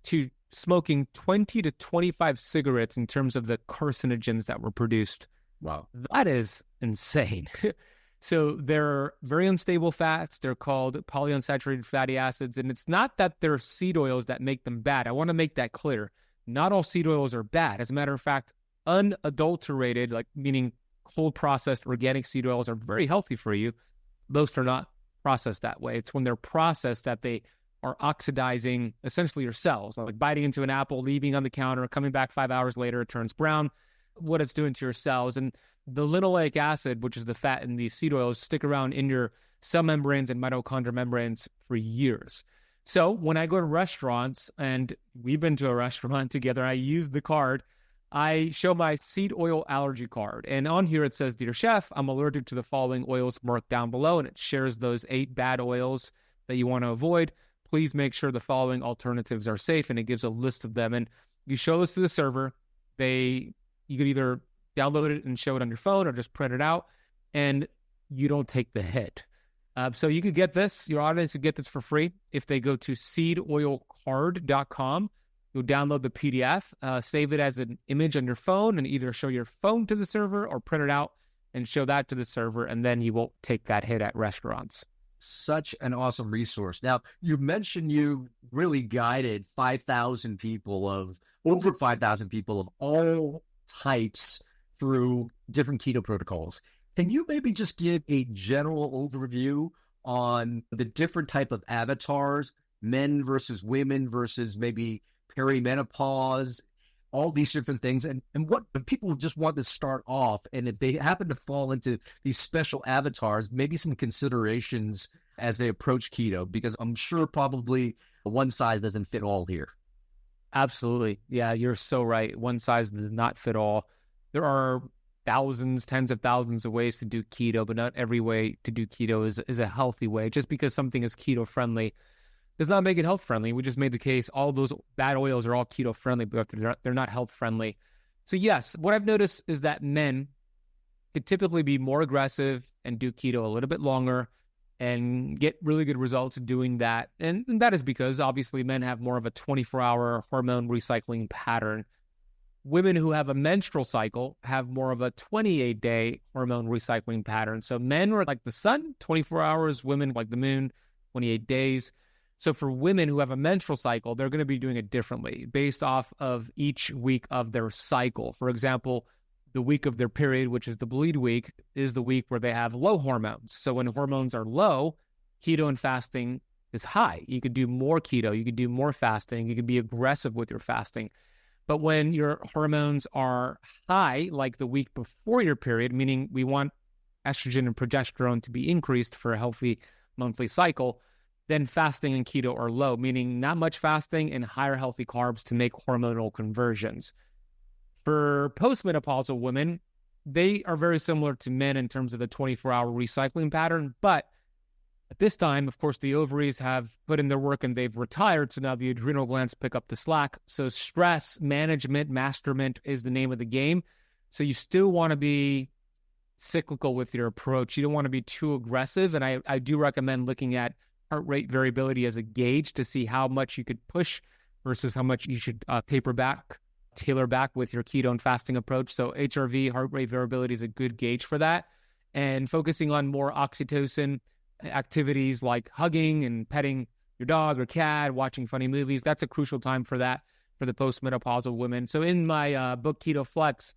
to smoking 20 to 25 cigarettes in terms of the carcinogens that were produced. Wow. That is insane. So they're very unstable fats. They're called polyunsaturated fatty acids. And it's not that they're seed oils that make them bad. I want to make that clear. Not all seed oils are bad. As a matter of fact, unadulterated, like meaning cold processed organic seed oils are very healthy for you. Most are not processed that way. It's when they're processed that they are oxidizing essentially your cells, like biting into an apple, leaving on the counter, coming back 5 hours later, it turns brown, what it's doing to your cells. And the linoleic acid, which is the fat in these seed oils, stick around in your cell membranes and mitochondrial membranes for years. So when I go to restaurants, and we've been to a restaurant together, I use the card. I show my seed oil allergy card. And on here it says, "Dear chef, I'm allergic to the following oils marked down below." And it shares those 8 bad oils that you want to avoid. Please make sure the following alternatives are safe. And it gives a list of them. And you show this to the server. You could either download it and show it on your phone or just print it out, and you don't take the hit. So you could get this. Your audience could get this for free if they go to seedoilcard.com. You'll download the PDF, save it as an image on your phone, and either show your phone to the server or print it out and show that to the server, and then you won't take that hit at restaurants. Such an awesome resource. Now, you mentioned you really guided over 5,000 people of all types through different keto protocols. Can you maybe just give a general overview on the different type of avatars, men versus women versus maybe perimenopause, all these different things, and what if people just want to start off, and if they happen to fall into these special avatars, maybe some considerations as they approach keto, because I'm sure probably one size doesn't fit all here. Absolutely. Yeah, you're so right. One size does not fit all. There are thousands, tens of thousands of ways to do keto, but not every way to do keto is a healthy way. Just because something is keto friendly does not make it health friendly. We just made the case all those bad oils are all keto friendly, but they're not health friendly. So yes, what I've noticed is that men could typically be more aggressive and do keto a little bit longer and get really good results doing that. And that is because obviously men have more of a 24-hour hormone recycling pattern. Women who have a menstrual cycle have more of a 28-day hormone recycling pattern. So men are like the sun, 24 hours, women like the moon, 28 days. So for women who have a menstrual cycle, they're going to be doing it differently based off of each week of their cycle. For example, the week of their period, which is the bleed week, is the week where they have low hormones. So when hormones are low, keto and fasting is high. You could do more keto, you could do more fasting, you could be aggressive with your fasting. But when your hormones are high, like the week before your period, meaning we want estrogen and progesterone to be increased for a healthy monthly cycle, then fasting and keto are low, meaning not much fasting and higher healthy carbs to make hormonal conversions. For postmenopausal women, they are very similar to men in terms of the 24-hour recycling pattern, but at this time, of course, the ovaries have put in their work and they've retired, so now the adrenal glands pick up the slack. So stress management, masterment is the name of the game. So you still want to be cyclical with your approach. You don't want to be too aggressive, and I do recommend looking at heart rate variability as a gauge to see how much you could push versus how much you should tailor back with your keto and fasting approach. So HRV, heart rate variability, is a good gauge for that. And focusing on more oxytocin activities like hugging and petting your dog or cat, watching funny movies, that's a crucial time for that, for the postmenopausal women. So in my book, Keto Flex,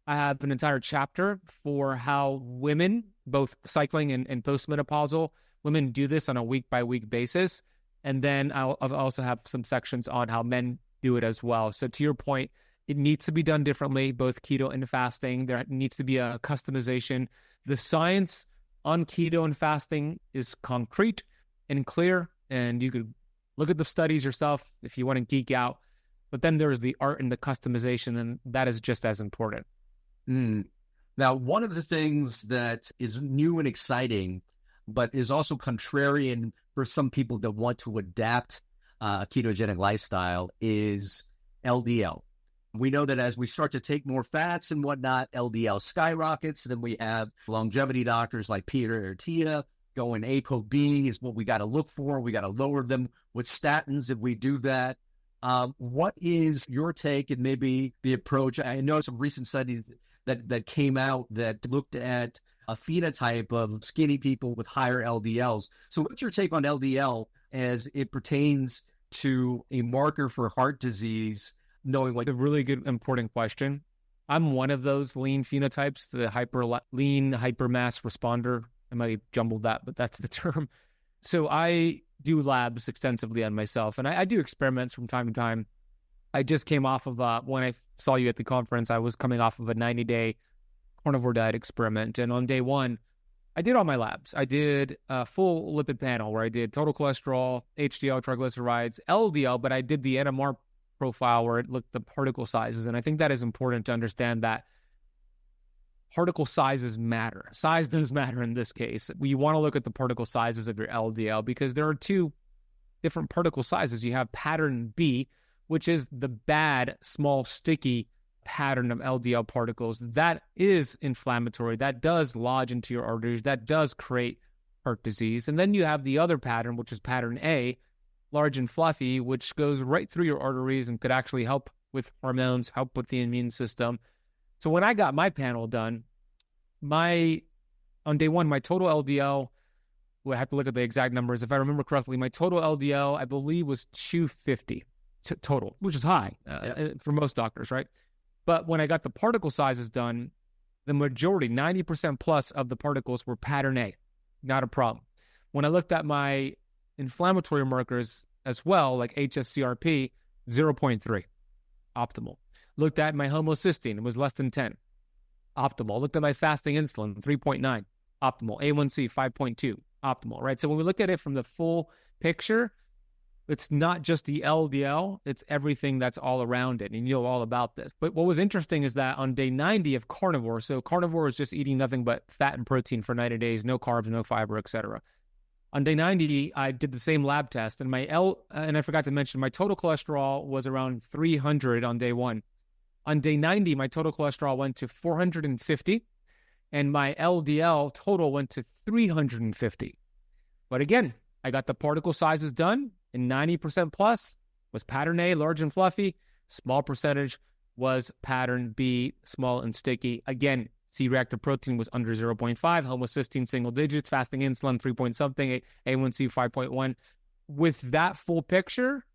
I have an entire chapter for how women, both cycling and postmenopausal women, do this on a week-by-week basis. And then I'll also have some sections on how men do it as well. So to your point, it needs to be done differently, both keto and fasting. There needs to be a customization. The science on keto and fasting is concrete and clear, and you could look at the studies yourself if you want to geek out. But then there's the art and the customization, and that is just as important. Now, one of the things that is new and exciting, but is also contrarian for some people that want to adapt a ketogenic lifestyle, is LDL. We know that as we start to take more fats and whatnot, LDL skyrockets. Then we have longevity doctors like Peter Attia going ApoB is what we got to look for. We got to lower them with statins if we do that. What is your take and maybe the approach? I know some recent studies that came out that looked at a phenotype of skinny people with higher LDLs. So what's your take on LDL as it pertains to a marker for heart disease, knowing what... A really good, important question. I'm one of those lean phenotypes, the lean hypermass responder. I might have jumbled that, but that's the term. So I do labs extensively on myself, and I do experiments from time to time. I just came off of, when I saw you at the conference, I was coming off of a 90-day carnivore diet experiment. And on day one, I did all my labs. I did a full lipid panel where I did total cholesterol, HDL, triglycerides, LDL, but I did the NMR profile where it looked the particle sizes. And I think that is important to understand that particle sizes matter. Size does matter in this case. You want to look at the particle sizes of your LDL because there are two different particle sizes. You have pattern B, which is the bad, small, sticky pattern of LDL particles. That is inflammatory. That does lodge into your arteries. That does create heart disease. And then you have the other pattern, which is pattern A, large and fluffy, which goes right through your arteries and could actually help with hormones, help with the immune system. So when I got my panel done, on day one, my total LDL, I have to look at the exact numbers. If I remember correctly, my total LDL, I believe, was 250 total, which is high for most doctors, right? But when I got the particle sizes done, the majority, 90% plus of the particles were pattern A, not a problem. When I looked at my inflammatory markers as well, like HSCRP, 0.3, optimal. Looked at my homocysteine, it was less than 10, optimal. Looked at my fasting insulin, 3.9, optimal. A1C, 5.2, optimal, right? So when we look at it from the full picture, it's not just the LDL, it's everything that's all around it. And you know all about this. But what was interesting is that on day 90 of carnivore, so carnivore is just eating nothing but fat and protein for 90 days, no carbs, no fiber, etc. On day 90, I did the same lab test, and and I forgot to mention, my total cholesterol was around 300 on day one. On day 90, my total cholesterol went to 450, and my LDL total went to 350. But again, I got the particle sizes done, and 90% plus was pattern A, large and fluffy. Small percentage was pattern B, small and sticky. Again, C-reactive protein was under 0.5, homocysteine single digits, fasting insulin 3 point something, A1C 5.1. With that full picture,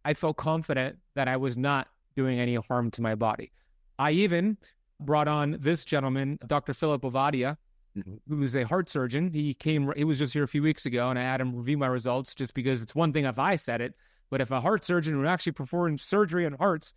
I felt confident that I was not doing any harm to my body. I even brought on this gentleman, Dr. Philip Ovadia, who's a heart surgeon. He was just here a few weeks ago, and I had him review my results just because it's one thing if I said it, but if a heart surgeon who actually performed surgery on hearts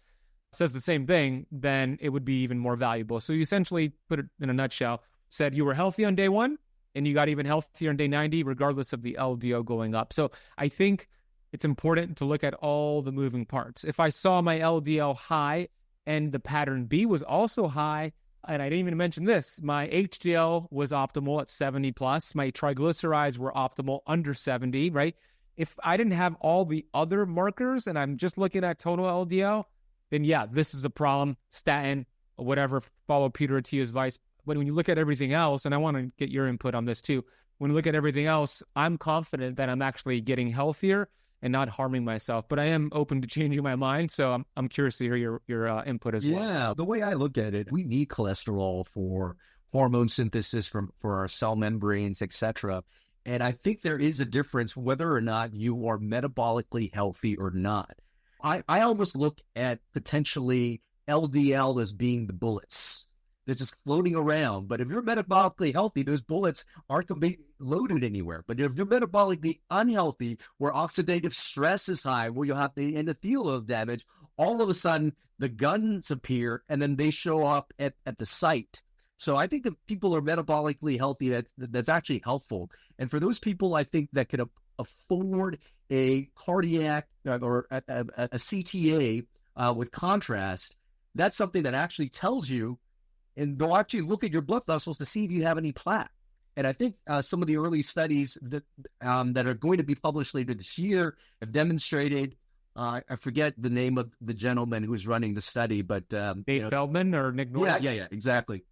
says the same thing, then it would be even more valuable. So you essentially, put it in a nutshell, said you were healthy on day one, and you got even healthier on day 90, regardless of the LDL going up. So I think it's important to look at all the moving parts. If I saw my LDL high and the pattern B was also high, and I didn't even mention this, my HDL was optimal at 70 plus, my triglycerides were optimal under 70, right? If I didn't have all the other markers and I'm just looking at total LDL, then yeah, this is a problem, statin, or whatever, follow Peter Attia's advice. But when you look at everything else, and I want to get your input on this too, when you look at everything else, I'm confident that I'm actually getting healthier and not harming myself. But I am open to changing my mind, so I'm curious to hear your input as well. Yeah, the way I look at it, we need cholesterol for hormone synthesis for our cell membranes, etc. And I think there is a difference whether or not you are metabolically healthy or not. I almost look at potentially LDL as being the bullets. They're just floating around. But if you're metabolically healthy, those bullets aren't going to be loaded anywhere. But if you're metabolically unhealthy, where oxidative stress is high, where you'll have the endothelial damage, all of a sudden the guns appear and then they show up at the site. So I think that people are metabolically healthy, that's actually helpful. And for those people, I think that could afford a cardiac or a CTA with contrast, that's something that actually tells you, and they'll actually look at your blood vessels to see if you have any plaque. And I think some of the early studies that are going to be published later this year have demonstrated, I forget the name of the gentleman who's running the study, but Dave Feldman or Nick Norris? Yeah, exactly.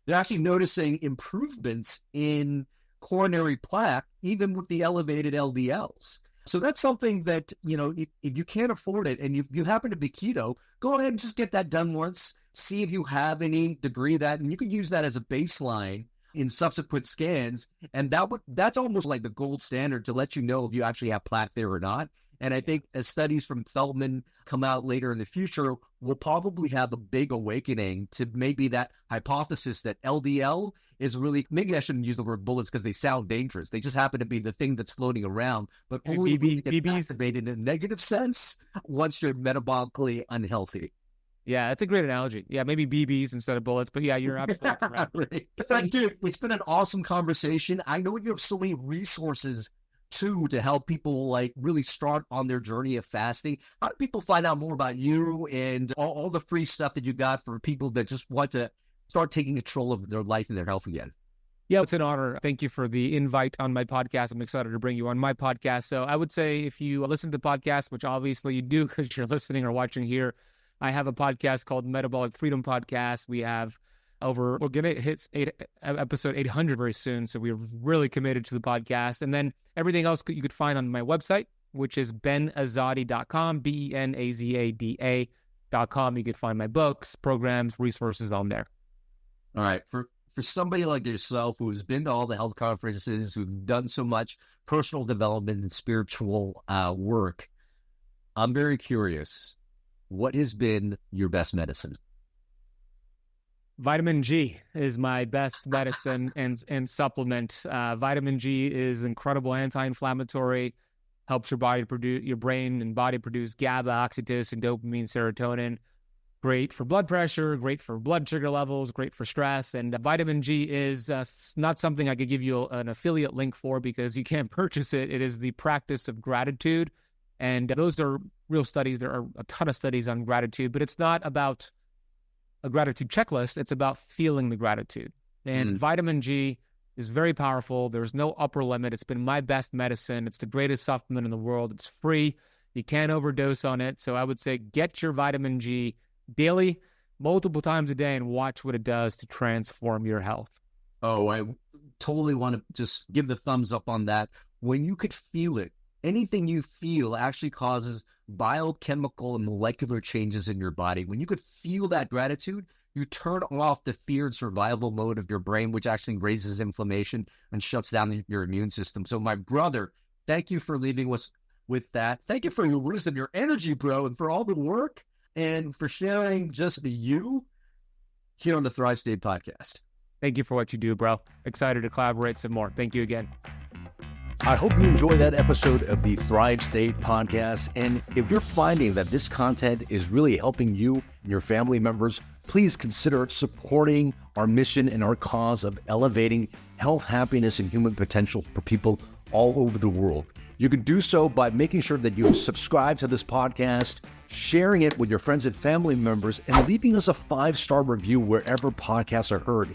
They're actually noticing improvements in coronary plaque, even with the elevated LDLs. So that's something that, if you can't afford it and you happen to be keto, go ahead and just get that done once, see if you have any degree of that, and you can use that as a baseline in subsequent scans. And that's almost like the gold standard to let you know if you actually have plaque there or not. And I think as studies from Feldman come out later in the future, we'll probably have a big awakening to maybe that hypothesis that LDL is really, maybe I shouldn't use the word bullets because they sound dangerous. They just happen to be the thing that's floating around, but only gets activated in a negative sense once you're metabolically unhealthy. Yeah, that's a great analogy. Yeah, maybe BBs instead of bullets, but yeah, you're absolutely correct. Right. It's like, dude, it's been an awesome conversation. I know you have so many resources too to help people like really start on their journey of fasting. How do people find out more about you and all the free stuff that you got for people that just want to start taking control of their life and their health again? Yeah, it's an honor. Thank you for the invite on my podcast. I'm excited to bring you on my podcast. So I would say if you listen to the podcast, which obviously you do because you're listening or watching here, I have a podcast called Metabolic Freedom Podcast. We have we're going to hit episode 800 very soon. So we're really committed to the podcast. And then everything else you could find on my website, which is benazadi.com, BENAZADA.com. You could find my books, programs, resources on there. All right. For somebody like yourself who has been to all the health conferences, who've done so much personal development and spiritual work, I'm very curious. What has been your best medicine? Vitamin G is my best medicine and supplement. Vitamin G is incredible anti-inflammatory, helps your brain and body produce GABA, oxytocin, dopamine, serotonin. Great for blood pressure, great for blood sugar levels, great for stress. And vitamin G is not something I could give you an affiliate link for because you can't purchase it. It is the practice of gratitude. And those are real studies. There are a ton of studies on gratitude, but it's not about a gratitude checklist. It's about feeling the gratitude. And vitamin G is very powerful. There's no upper limit. It's been my best medicine. It's the greatest supplement in the world. It's free. You can't overdose on it. So I would say get your vitamin G daily, multiple times a day, and watch what it does to transform your health. Oh, I totally want to just give the thumbs up on that. When you could feel it, anything you feel actually causes biochemical and molecular changes in your body. When you could feel that gratitude, you turn off the fear and survival mode of your brain, which actually raises inflammation and shuts down your immune system. So my brother, thank you for leaving us with that. Thank you for your wisdom, your energy, bro, and for all the work and for sharing just you here on the Thrive State podcast. Thank you for what you do, bro. Excited to collaborate some more. Thank you again. I hope you enjoyed that episode of the Thrive State podcast. And if you're finding that this content is really helping you and your family members, please consider supporting our mission and our cause of elevating health, happiness, and human potential for people all over the world. You can do so by making sure that you subscribe to this podcast, sharing it with your friends and family members, and leaving us a 5-star review wherever podcasts are heard.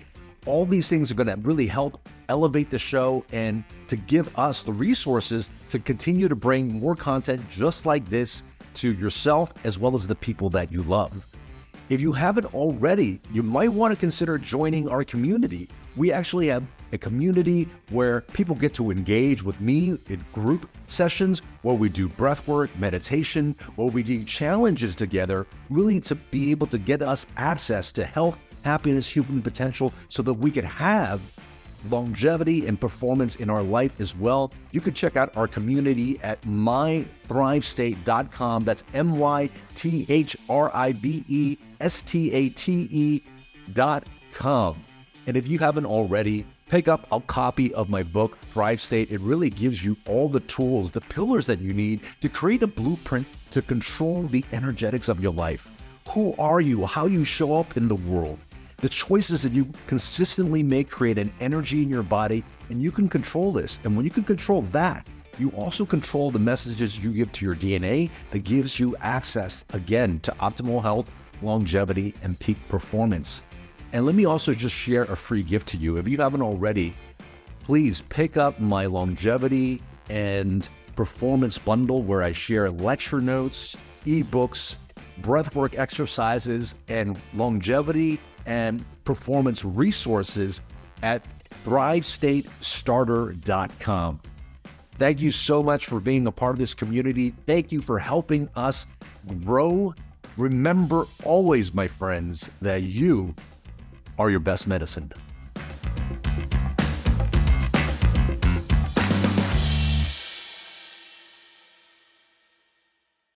All these things are going to really help elevate the show and to give us the resources to continue to bring more content just like this to yourself as well as the people that you love. If you haven't already, you might want to consider joining our community. We actually have a community where people get to engage with me in group sessions where we do breath work, meditation, where we do challenges together, really to be able to get us access to health, happiness, human potential, so that we could have longevity and performance in our life as well. You can check out our community at mythrivestate.com. That's mythrivestate.com. And if you haven't already, pick up a copy of my book, Thrive State. It really gives you all the tools, the pillars that you need to create a blueprint to control the energetics of your life. Who are you? How you show up in the world? The choices that you consistently make create an energy in your body, and you can control this. And when you can control that, you also control the messages you give to your DNA that gives you access, again, to optimal health, longevity, and peak performance. And let me also just share a free gift to you. If you haven't already, please pick up my longevity and performance bundle where I share lecture notes, ebooks, breathwork exercises, and longevity and performance resources at thrivestatestarter.com. Thank you so much for being a part of this community. Thank you for helping us grow. Remember always, my friends, that you are your best medicine.